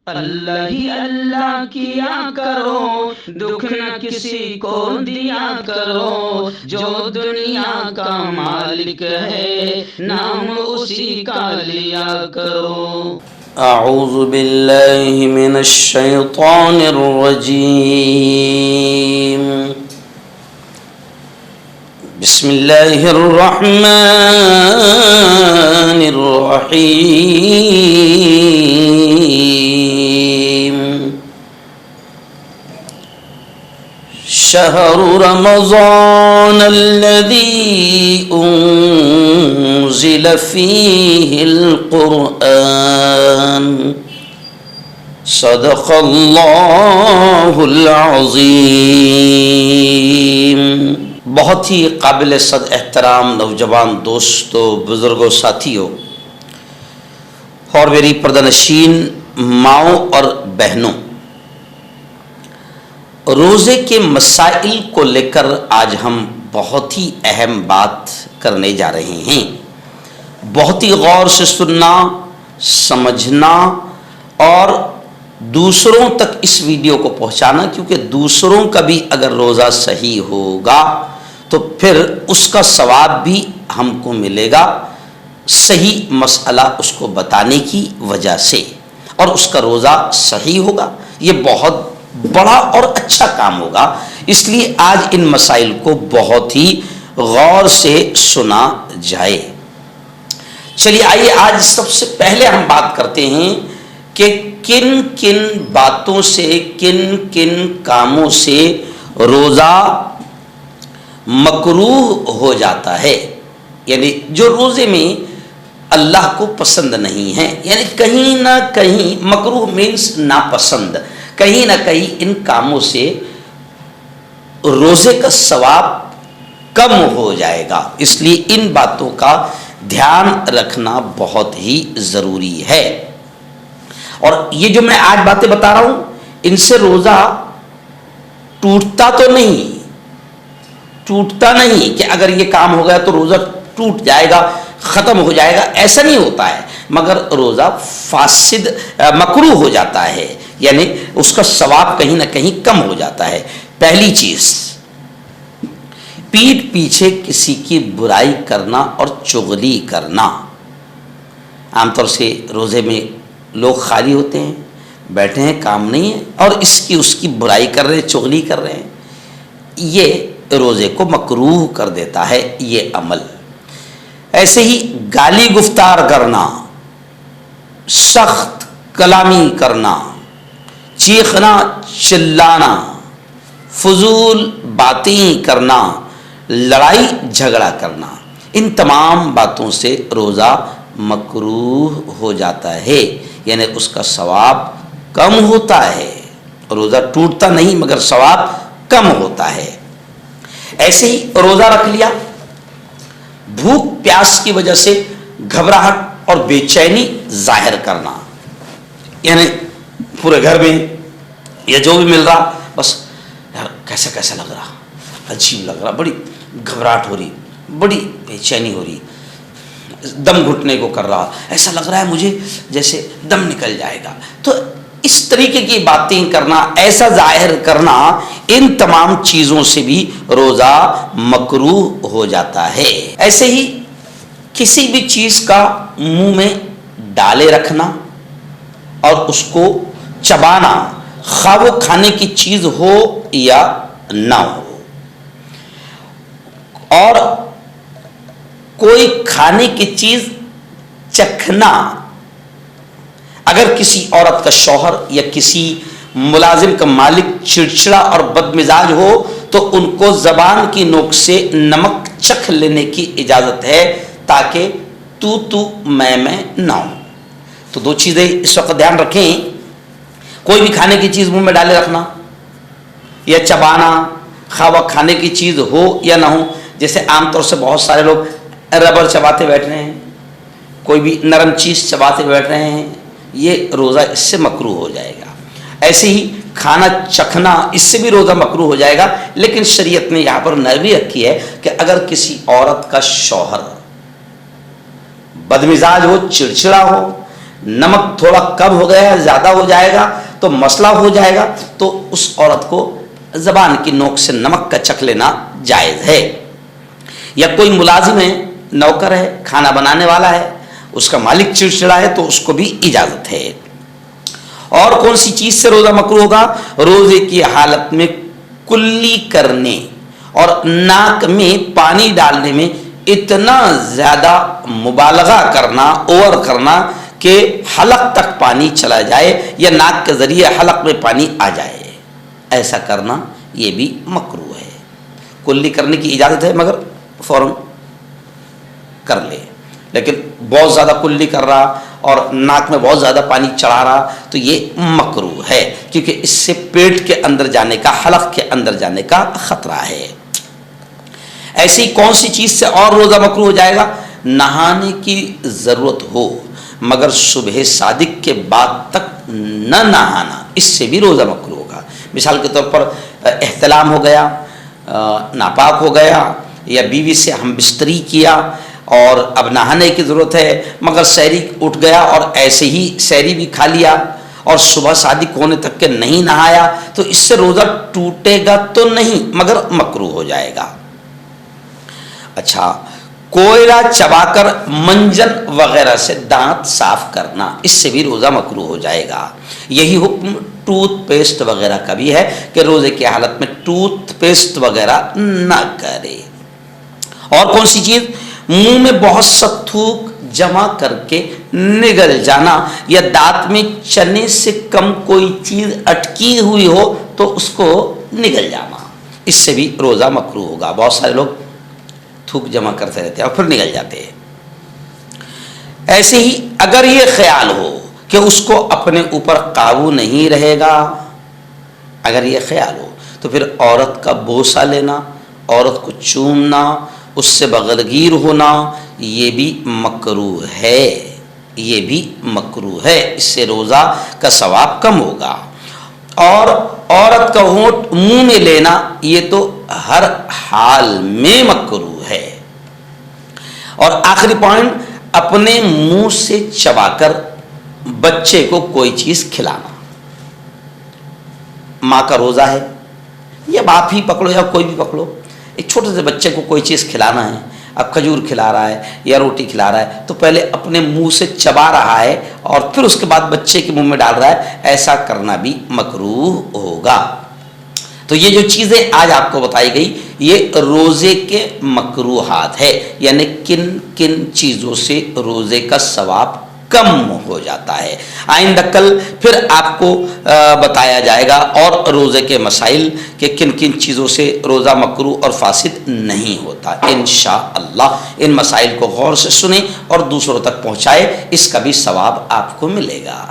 اللہ ہی اللہ کیا کرو، دکھ نہ کسی کو دیا کرو، جو دنیا کا مالک ہے نام اسی کا لیا کرو۔ اعوذ باللہ من الشیطان الرجیم، بسم اللہ الرحمن الرحیم۔ شہر رمضان الذی انزل فیہ القرآن، صدق اللہ العظیم۔ بہت ہی قابل صد احترام نوجوان دوستوں، بزرگوں، ساتھیوں اور میری پردہ نشین ماؤں اور بہنوں، روزے کے مسائل کو لے کر آج ہم بہت ہی اہم بات کرنے جا رہے ہیں۔ بہت ہی غور سے سننا، سمجھنا اور دوسروں تک اس ویڈیو کو پہنچانا، کیونکہ دوسروں کا بھی اگر روزہ صحیح ہوگا تو پھر اس کا ثواب بھی ہم کو ملے گا، صحیح مسئلہ اس کو بتانے کی وجہ سے، اور اس کا روزہ صحیح ہوگا۔ یہ بہت بڑا اور اچھا کام ہوگا، اس لیے آج ان مسائل کو بہت ہی غور سے سنا جائے۔ چلیے آئیے آج سب سے پہلے ہم بات کرتے ہیں کہ کن کن باتوں سے، کن کن کاموں سے روزہ مکروہ ہو جاتا ہے، یعنی جو روزے میں اللہ کو پسند نہیں ہے، یعنی کہیں نہ کہیں مکروہ مینس ناپسند، کہیں نہ کہیں ان کاموں سے روزے کا ثواب کم ہو جائے گا، اس لیے ان باتوں کا دھیان رکھنا بہت ہی ضروری ہے۔ اور یہ جو میں آج باتیں بتا رہا ہوں، ان سے روزہ ٹوٹتا تو نہیں، کہ اگر یہ کام ہو گیا تو روزہ ٹوٹ جائے گا، ختم ہو جائے گا، ایسا نہیں ہوتا ہے، مگر روزہ فاسد مکروہ ہو جاتا ہے، یعنی اس کا ثواب کہیں نہ کہیں کم ہو جاتا ہے۔ پہلی چیز، پیٹھ پیچھے کسی کی برائی کرنا اور چغلی کرنا۔ عام طور سے روزے میں لوگ خالی ہوتے ہیں، بیٹھے ہیں، کام نہیں ہے، اور اس کی برائی کر رہے ہیں، چغلی کر رہے ہیں، یہ روزے کو مکروہ کر دیتا ہے یہ عمل۔ ایسے ہی گالی گفتار کرنا، سخت کلامی کرنا، چیخنا چلانا، فضول باتیں کرنا، لڑائی جھگڑا کرنا، ان تمام باتوں سے روزہ مکروہ ہو جاتا ہے، یعنی اس کا ثواب کم ہوتا ہے، روزہ ٹوٹتا نہیں مگر ثواب کم ہوتا ہے۔ ایسے ہی روزہ رکھ لیا، بھوک پیاس کی وجہ سے گھبراہٹ اور بے چینی ظاہر کرنا، یعنی پورے گھر میں یا جو بھی مل رہا بس یار کیسا کیسا لگ رہا، عجیب لگ رہا، بڑی گھبراہٹ ہو رہی، بڑی بے چینی ہو رہی، دم گھٹنے کو کر رہا، ایسا لگ رہا ہے مجھے جیسے دم نکل جائے گا۔ تو اس طریقے کی باتیں کرنا، ایسا ظاہر کرنا، ان تمام چیزوں سے بھی روزہ مکروہ ہو جاتا ہے۔ ایسے ہی کسی بھی چیز کا منہ میں ڈالے رکھنا اور اس کو چبانا، خواہ وہ کھانے کی چیز ہو یا نہ ہو، اور کوئی کھانے کی چیز چکھنا، اگر کسی عورت کا شوہر یا کسی ملازم کا مالک چڑچڑا اور بد مزاج ہو تو ان کو زبان کی نوک سے نمک چکھ لینے کی اجازت ہے، تاکہ تو میں نہ ہو۔ تو دو چیزیں اس وقت دھیان رکھیں، کوئی بھی کھانے کی چیز منہ میں ڈالے رکھنا یا چبانا، خواہ وہ کھانے کی چیز ہو یا نہ ہو، جیسے عام طور سے بہت سارے لوگ ربڑ چباتے بیٹھ رہے ہیں، کوئی بھی نرم چیز چباتے بیٹھ رہے ہیں، یہ روزہ اس سے مکروہ ہو جائے گا۔ ایسے ہی کھانا چکھنا، اس سے بھی روزہ مکروہ ہو جائے گا، لیکن شریعت نے یہاں پر نرمی رکھی ہے کہ اگر کسی عورت کا شوہر بدمزاج ہو، چڑچڑا ہو، نمک تھوڑا کم ہو گیا زیادہ ہو جائے گا تو مسئلہ ہو جائے گا، تو اس عورت کو زبان کی نوک سے نمک کا چکھ لینا جائز ہے۔ یا کوئی ملازم ہے، نوکر ہے، کھانا بنانے والا ہے، اس کا مالک چڑچڑا ہے تو اس کو بھی اجازت ہے۔ اور کون سی چیز سے روزہ مکروہ ہوگا؟ روزے کی حالت میں کلی کرنے اور ناک میں پانی ڈالنے میں اتنا زیادہ مبالغہ کرنا، اوور کرنا کہ حلق تک پانی چلا جائے یا ناک کے ذریعے حلق میں پانی آ جائے، ایسا کرنا یہ بھی مکروہ ہے۔ کلی کرنے کی اجازت ہے مگر فوراً کر لے، لیکن بہت زیادہ کلی کر رہا اور ناک میں بہت زیادہ پانی چڑھا رہا تو یہ مکروہ ہے، کیونکہ اس سے پیٹ کے اندر جانے کا، حلق کے اندر جانے کا خطرہ ہے۔ ایسی کون سی چیز سے اور روزہ مکروہ ہو جائے گا؟ نہانے کی ضرورت ہو مگر صبح صادق کے بعد تک نہ نہانا، اس سے بھی روزہ مکروہ ہوگا۔ مثال کے طور پر احتلام ہو گیا، ناپاک ہو گیا، یا بیوی سے ہم بستری کیا اور اب نہانے کی ضرورت ہے مگر سحری اٹھ گیا اور ایسے ہی سحری بھی کھا لیا اور صبح صادق ہونے تک کے نہیں نہایا، تو اس سے روزہ ٹوٹے گا تو نہیں مگر مکروہ ہو جائے گا۔ اچھا، کوئلہ چبا کر منجن وغیرہ سے دانت صاف کرنا، اس سے بھی روزہ مکروہ ہو جائے گا۔ یہی حکم ٹوتھ پیسٹ وغیرہ کا بھی ہے کہ روزے کی حالت میں ٹوتھ پیسٹ وغیرہ نہ کرے۔ اور کون سی چیز؟ منہ میں بہت سا تھوک جمع کر کے نگل جانا، یا دانت میں چنے سے کم کوئی چیز اٹکی ہوئی ہو تو اس کو نگل جانا، اس سے بھی روزہ مکروہ ہوگا۔ بہت سارے لوگ تھوک جمع کرتے رہتے ہیں اور پھر نگل جاتے ہیں۔ ایسے ہی اگر یہ خیال ہو کہ اس کو اپنے اوپر قابو نہیں رہے گا، اگر یہ خیال ہو تو پھر عورت کا بوسہ لینا، عورت کو چومنا، اس سے بغلگیر ہونا، یہ بھی مکروہ ہے، یہ بھی مکروہ ہے، اس سے روزہ کا ثواب کم ہوگا۔ اور عورت کا ہونٹ منہ میں لینا یہ تو ہر حال میں مکروہ ہے۔ اور آخری پوائنٹ، اپنے منہ سے چبا کر بچے کو کوئی چیز کھلانا۔ ماں کا روزہ ہے، یا باپ ہی پکڑو یا کوئی بھی پکڑو، ایک چھوٹے سے بچے کو کوئی چیز کھلانا ہے، اب کھجور کھلا رہا ہے یا روٹی کھلا رہا ہے تو پہلے اپنے منہ سے چبا رہا ہے اور پھر اس کے بعد بچے کے منہ میں ڈال رہا ہے، ایسا کرنا بھی مکروہ ہوگا۔ تو یہ جو چیزیں آج آپ کو بتائی گئی یہ روزے کے مکروہات ہے، یعنی کن کن چیزوں سے روزے کا ثواب کم ہو جاتا ہے۔ آئندہ کل پھر آپ کو بتایا جائے گا اور روزے کے مسائل کہ کن کن چیزوں سے روزہ مکروہ اور فاسد نہیں ہوتا۔ انشاءاللہ ان مسائل کو غور سے سنیں اور دوسروں تک پہنچائے، اس کا بھی ثواب آپ کو ملے گا۔